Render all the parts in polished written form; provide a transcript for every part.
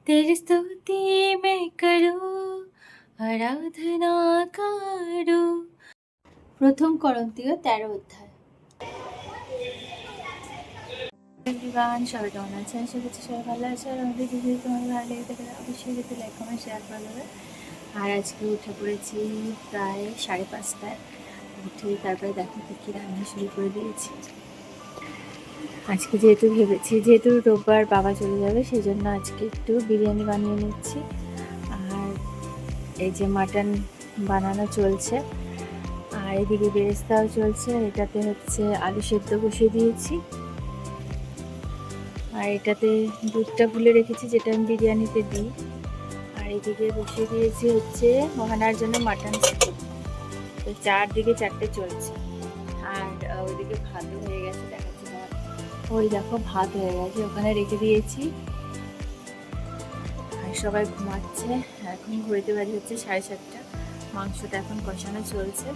तेरी स्तुति मैं करूं, आराधना करूं। প্রথম করন্থীয় 13 অধ্যায়। এভরিওয়ান, সবাই কেমন আছেন? আশা করছি সবাই ভালো আছে। আর আমাদের ভিডিও তোমাদের ভালো লেগে থাকে অবশ্যই কিন্তু লাইক কমেন্ট শেয়ার করে দেবে। আর আজকে উঠে পড়েছি প্রায় 5:30টায়। উঠে তারপরে দেখো কী রান্না শুরু করে দিয়েছি। আজকে যেহেতু রোববার বাবা চলে যাবে, সেই জন্য আজকে একটু বিরিয়ানি বানিয়ে নিচ্ছি। আর এই যে মাটন বানানো চলছে, আর এদিকে বেরেস্তাও চলছে। এটাতে হচ্ছে আলু সেদ্ধ বসিয়ে দিয়েছি, আর এটাতে দুধটা গুলে রেখেছি যেটা আমি বিরিয়ানিতে দিই। আর এদিকে বসিয়ে দিয়েছি হচ্ছে মহানার জন্য মাটন স্যুপ। তো চারদিকে চারটে চলছে। আর ওইদিকে ভাতও হয়ে গেছে, দেখাচ্ছি ভাত। ওই দেখো ভাত হয়ে গেছে, ওখানে রেখে দিয়েছি। আর সবাই ঘুমাচ্ছে। এখন ঘুরতে বাড়ি হচ্ছে 7:30। মাংসটা এখন কষানো চলছে।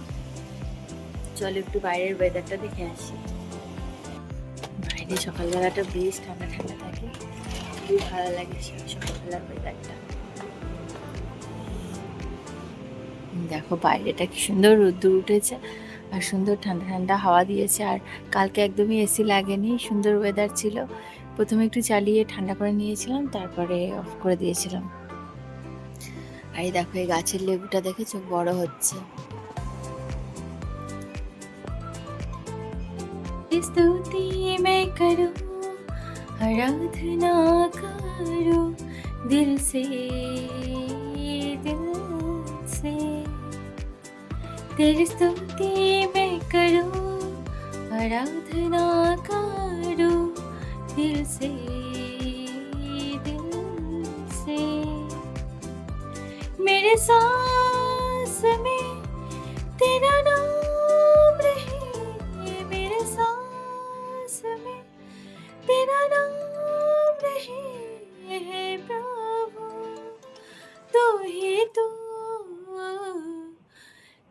চলো একটু বাইরের ওয়েদারটা দেখে আসি। বাইরে সকালবেলাটা বেশ ঠান্ডা ঠান্ডা থাকে, খুবই ভালো লাগে সকালবেলার ওয়েদারটা। দেখো বাইরেটা কি সুন্দর রোদ্দুর উঠেছে, আর সুন্দর ঠান্ডা ঠান্ডা হাওয়া দিয়েছে। আর কালকে একদমই এসি লাগেনি, সুন্দর ওয়েদার ছিল। প্রথমে একটু চালিয়ে ঠান্ডা করে নিয়েছিলাম, তারপরে অফ করে দিয়েছিলাম। আর এই দেখো এই গাছের লেবুটা দেখেছো, বড় হচ্ছে। स्तुति मैं करूं, आराधना करूं दिल से तेरी स्तुति मैं करूं, आराधना करूं दिल से। मेरे सांस में तेरा नाम रहे, मेरे सांस में तेरा नाम रहे है प्रभु। तू ही तू,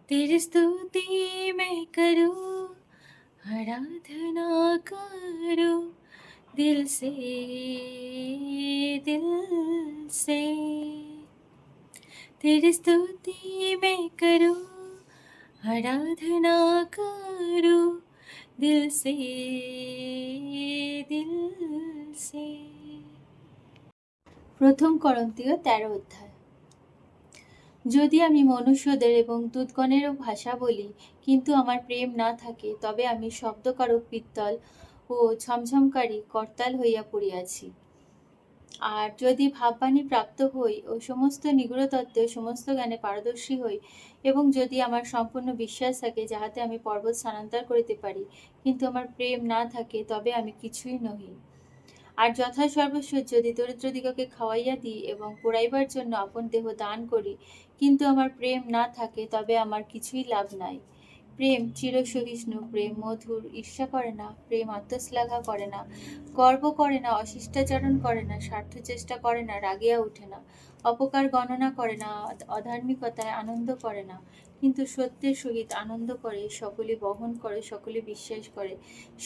तेरी स्तुति मैं करूं, आराधना करूं दिल से। तेरी स्तुति मैं करूं, आराधना करूं दिल से। প্রথম করন্থীয় 13 অধ্যায়। যদি আমি মনুষ্যদের এবং দূতগণেরও ভাষা বলি, কিন্তু আমার প্রেম না থাকে, তবে আমি শব্দকারক পিত্তল ও ঝমঝমকারী করতাল হইয়া পড়িয়াছি। আর যদি ভাববাণী প্রাপ্ত হই ও সমস্ত নিগূঢ় তত্ত্বে সমস্ত জ্ঞানে পারদর্শী হই, এবং যদি আমার সম্পূর্ণ বিশ্বাস থাকে যাহাতে আমি পর্বত স্থানান্তর করিতে পারি, কিন্তু আমার প্রেম না থাকে, তবে আমি কিছুই নহি। আর যথা সর্বস্ব যদি দরিদ্রদিগকে খাওয়াইয়া দিই এবং পোড়াইবার জন্য আপন দেহ দান করি, কিন্তু আমার প্রেম না থাকে, তবে আমার কিছুই লাভ নাই। প্রেম চিরসহিষ্ণু, প্রেম মধুর, ঈর্ষা করে না, প্রেম আত্মশ্লাঘা করে না, গর্ব করে না, অশিষ্টাচরণ করে না, স্বার্থ চেষ্টা করে না, রাগিয়া ওঠে না, অপকার গণনা করে না, অধার্মিকতায় আনন্দ করে না, কিন্তু সত্যের সহিত আনন্দ করে, সকলে বহন করে, সকলে বিশ্বাস করে,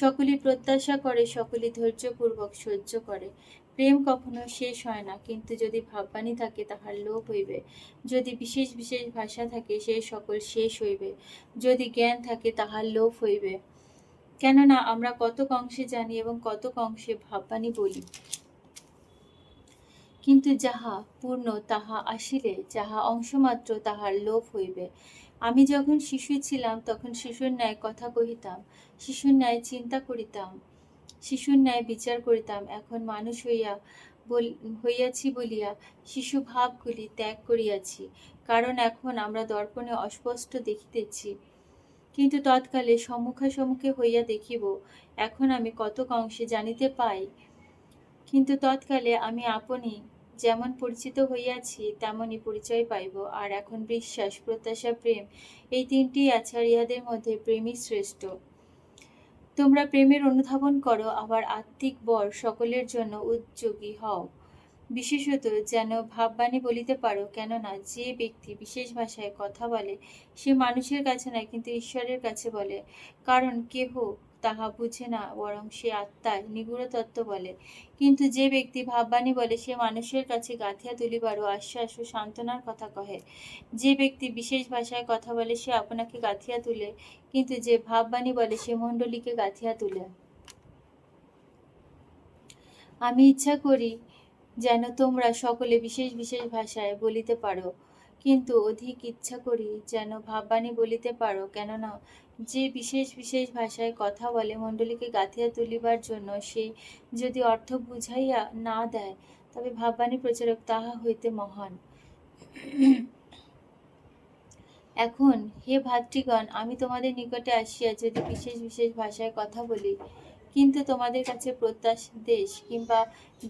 সকলে প্রত্যাশা করে, সকলে ধৈর্যপূর্বক সহ্য করে। প্রেম কখনো শেষ হয় না, কিন্তু যদি ভাববাণী থাকে তাহার লোপ হইবে, যদি বিশেষ বিশেষ ভাষা থাকে সেই সকল শেষ হইবে, যদি জ্ঞান থাকে তাহার লোপ হইবে। কেননা আমরা কতক অংশে জানি এবং কতক অংশে ভাববাণী বলি, কিন্তু যাহা পূর্ণ তাহা আসিলে যাহা অংশমাত্র তাহার লোপ হইবে। আমি যখন শিশু ছিলাম তখন শিশুর ন্যায় কথা কহিতাম, শিশুর ন্যায় চিন্তা করিতাম, শিশুর ন্যায় বিচার করিতাম। এখন মানুষ হইয়াছি বলিয়া শিশু ভাবগুলি ত্যাগ করিয়াছি, কারণ এখন আমরা দর্পণে অস্পষ্ট দেখিতেছি, কিন্তু তৎকালে সম্মুখাসম্মুখে হইয়া দেখিব। এখন আমি কতক অংশে জানিতে পাই, কিন্তু তৎকালে আমি আপনি যেমন পরিচিত হইয়াছি তেমনই পরিচয় পাইব। আর এখন বিশ্বাস, প্রত্যাশা, প্রেম, এই তিনটি আছে, আর ইহাদের মধ্যে প্রেমই শ্রেষ্ঠ। তোমরা প্রেমের অনুধাবন করো, আবার আত্মিক বর সকলের জন্য উদ্যোগী হও, বিশেষত যেন ভাববাণী বলিতে পারো। কেননা যে ব্যক্তি বিশেষ ভাষায় কথা বলে সে মানুষের কাছে নয়, কিন্তু ঈশ্বরের কাছে বলে, কারণ কেহ তাহা বুঝে না, বরং সে আত্মার নিগূঢ় তত্ত্ব বলে। কিন্তু যে ব্যক্তি ভাববাণী বলে, সে মানুষের কাছে গাঁথিয়া তুলিবার ও আশ্বাস ও সান্ত্বনার কথা কহে। যে ব্যক্তি বিশেষ ভাষায় কথা বলে, সে আপনাকে গাঁথিয়া তুলে, কিন্তু যে ভাববাণী বলে, সে মণ্ডলীকে গাঁথিয়া তুলে। আমি ইচ্ছা করি যেন তোমরা সকলে বিশেষ বিশেষ ভাষায় বলিতে পারো, কিন্তু অধিক ইচ্ছা করি যেন ভাববাণী বলিতে পারো। কেননা যে বিশেষ বিশেষ ভাষায় কথা বলে মণ্ডলীকে গাঁথিয়া তুলিবার জন্য, সে যদি অর্থ বুঝাইয়া না দেয়, তবে ভাববাণী প্রচারক তাহা হইতে মহান। এখন হে ভাতৃগণ, আমি তোমাদের নিকটে আসিয়া যদি বিশেষ বিশেষ ভাষায় কথা বলি, কিন্তু তোমাদের কাছে প্রত্যাদেশ কিংবা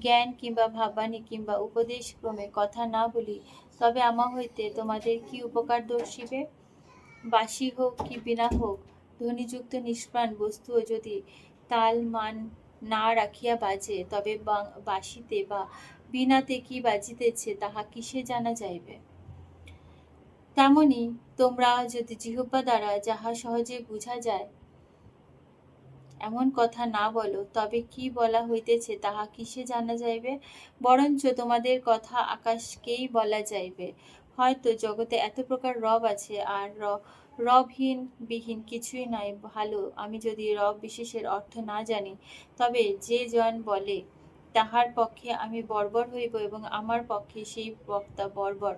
জ্ঞান কিংবা ভাববাণী কিংবা উপদেশ ক্রমে কথা না বলি, তবে আমা হইতে তোমাদের কি উপকার দর্শিবে? বাসি হোক কি বিনা হোক, ধ্বনিযুক্ত নিষ্প্রাণ বস্তুও যদি তাল মান না রাখিয়া বাজে, তবে বাসিতে বা বিনাতে কি বাজিতেছে তাহা কিসে জানা যাইবে? তেমনি তোমরা যদি জিহ্বা দ্বারা যাহা সহজে বুঝা যায় এমন কথা না বলো, তবে কি বলা হইতেছে তাহা কিসে জানা যাইবে? বরঞ্চ তোমাদের কথা আকাশকেই বলা যাইবে। হয়তো জগতে এত প্রকার রব আছে, আর রবহীন বিহীন কিছুই নাই ভালো। আমি যদি রব বিশেষের অর্থ না জানি, তবে যে জন বলে তাহার পক্ষে আমি বর্বর হইব, এবং আমার পক্ষে সেই বক্তা বর্বর।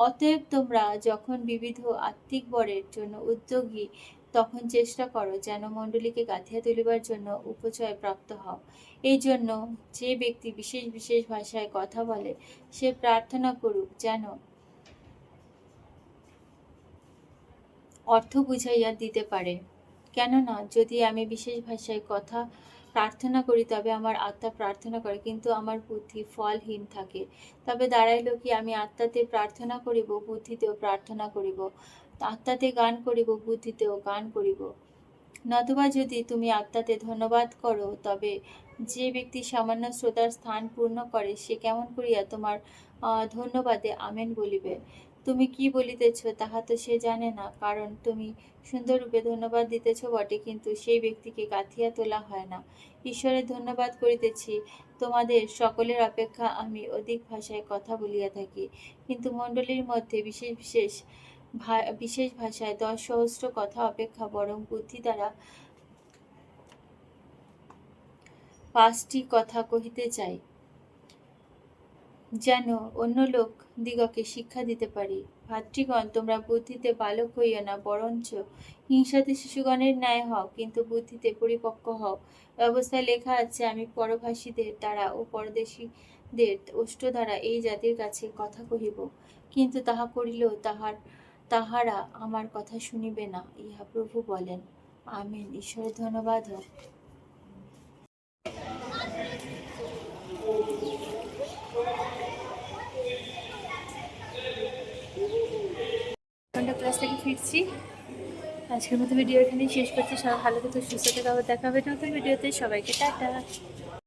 অতএব তোমরা যখন বিবিধ আত্মিক বরের জন্য উদ্যোগী, তখন চেষ্টা করো যেন মণ্ডলীকে গাঁথিয়া তুলিবার জন্য উপচয় প্রাপ্ত হও। এই জন্য যে ব্যক্তি বিশেষ বিশেষ ভাষায় কথা বলে, সে প্রার্থনা করুক যেন অর্থ বুঝাইয়া দিতে পারে। কেননা যদি আমি বিশেষ ভাষায় কথা প্রার্থনা করি, তবে আমার আত্মা প্রার্থনা করে, কিন্তু আমার বুদ্ধি ফলহীন থাকে। তবে দাঁড়াইল কি, আমি আত্মাতে প্রার্থনা করিব, বুদ্ধিতেও প্রার্থনা করিব, আত্মাতে গান করিব, বুদ্ধিতেও গান করিব। নতুবা যদি তুমি আত্মাতে ধন্যবাদ করো, তবে যে ব্যক্তি সামান্য শ্রোতার স্থান পূর্ণ করে, সে কেমন করিয়া তোমার ধন্যবাদে আমেন বলিবে? তুমি কি বলিতেছ তাহা তো সে জানে না, কারণ তুমি সুন্দররূপে ধন্যবাদ দিতেছ বটে, কিন্তু সেই ব্যক্তিকে গাঁথিয়া তোলা হয় না। ঈশ্বরের ধন্যবাদ করিতেছি, তোমাদের সকলের অপেক্ষা আমি অধিক ভাষায় কথা বলিয়া থাকি, কিন্তু মণ্ডলীর মধ্যে বিশেষ ভাষায় 10 সহস্র কথা অপেক্ষা বরং বুদ্ধি দ্বারা 5টি কথা কহিতে চাই, যেন অন্য লোক দিগকে শিক্ষা দিতে পারি। ভাতৃগণ, তোমরা বুদ্ধিতে বালক হইও না, বরঞ্চ হিংসাতে শিশুগণের ন্যায় হও, কিন্তু বুদ্ধিতে পরিপক্ব হও। ব্যবস্থায় লেখা আছে, আমি পরভাষীদের দ্বারা ও পরদেশীদের ওষ্ঠ দ্বারা এই জাতির কাছে কথা কহিব, কিন্তু তাহা করিলেও তাহারা আমার কথা শুনিবে না, ইহা প্রভু বলেন। আমেন। ঈশ্বরের ধন্যবাদ হোক। ক্লাস থেকে ফিরছি। আজকের মতো ভিডিও এখানেই শেষ করছি। সবাই ভালো থেকো, সুস্থ থেকো, আবার দেখা হবে নতুন ভিডিওতে। সবাইকে টাটা।